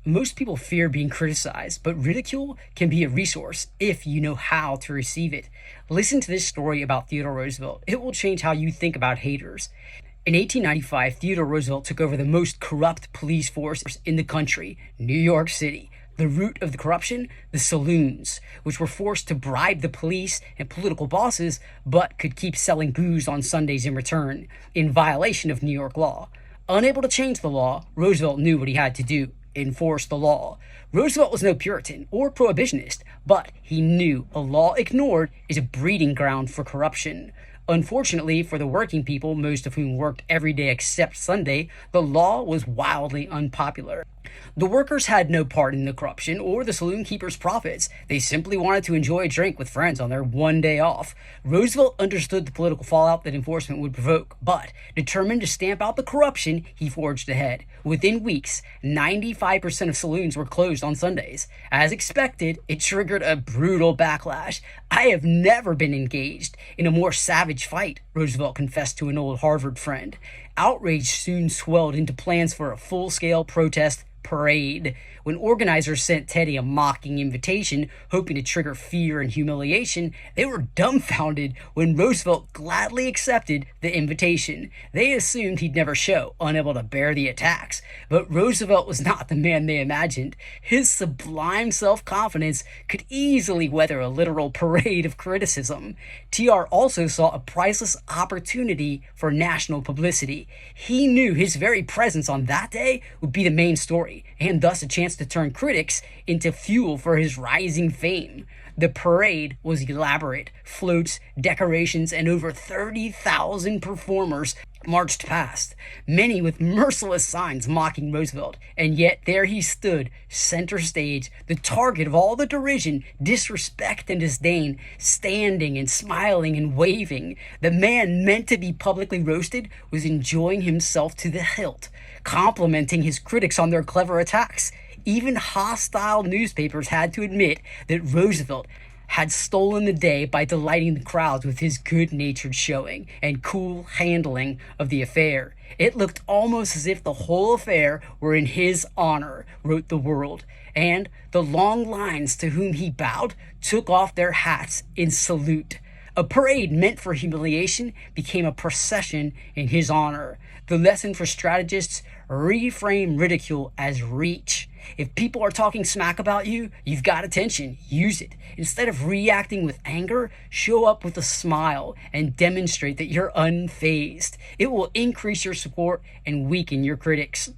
Most people fear being criticized, but ridicule can be a resource if you know how to receive it. Listen to this story about Theodore Roosevelt. It will change how you think about haters. In 1895, Theodore Roosevelt took over the most corrupt police force in the country, New York City. The root of the corruption? The saloons, which were forced to bribe the police and political bosses, but could keep selling booze on Sundays in return, in violation of New York law. Unable to change the law, Roosevelt knew what he had to do: enforce the law. Roosevelt was no Puritan or prohibitionist, but he knew a law ignored is a breeding ground for corruption. Unfortunately for the working people, most of whom worked every day except Sunday, the law was wildly unpopular. The workers had no part in the corruption or the saloon keepers' profits. They simply wanted to enjoy a drink with friends on their one day off. Roosevelt understood the political fallout that enforcement would provoke, but determined to stamp out the corruption, he forged ahead. Within weeks, 95% of saloons were closed on Sundays. As expected, it triggered a brutal backlash. "I have never been engaged in a more savage fight," Roosevelt confessed to an old Harvard friend. Outrage soon swelled into plans for a full-scale protest parade. When organizers sent Teddy a mocking invitation, hoping to trigger fear and humiliation, they were dumbfounded when Roosevelt gladly accepted the invitation. They assumed he'd never show, unable to bear the attacks. But Roosevelt was not the man they imagined. His sublime self-confidence could easily weather a literal parade of criticism. TR also saw a priceless opportunity for national publicity. He knew his very presence on that day would be the main story, and thus a chance to turn critics into fuel for his rising fame. The parade was elaborate. Floats, decorations, and over 30,000 performers marched past, many with merciless signs mocking Roosevelt, and yet there he stood, center stage, the target of all the derision, disrespect, and disdain, standing and smiling and waving. The man meant to be publicly roasted was enjoying himself to the hilt, complimenting his critics on their clever attacks. Even hostile newspapers had to admit that Roosevelt had stolen the day by delighting the crowds with his good-natured showing and cool handling of the affair. It looked almost as if the whole affair were in his honor, wrote the World, and the long lines to whom he bowed took off their hats in salute. A parade meant for humiliation became a procession in his honor. The lesson for strategists: reframe ridicule as reach. If people are talking smack about you, you've got attention. Use it. Instead of reacting with anger, show up with a smile and demonstrate that you're unfazed. It will increase your support and weaken your critics.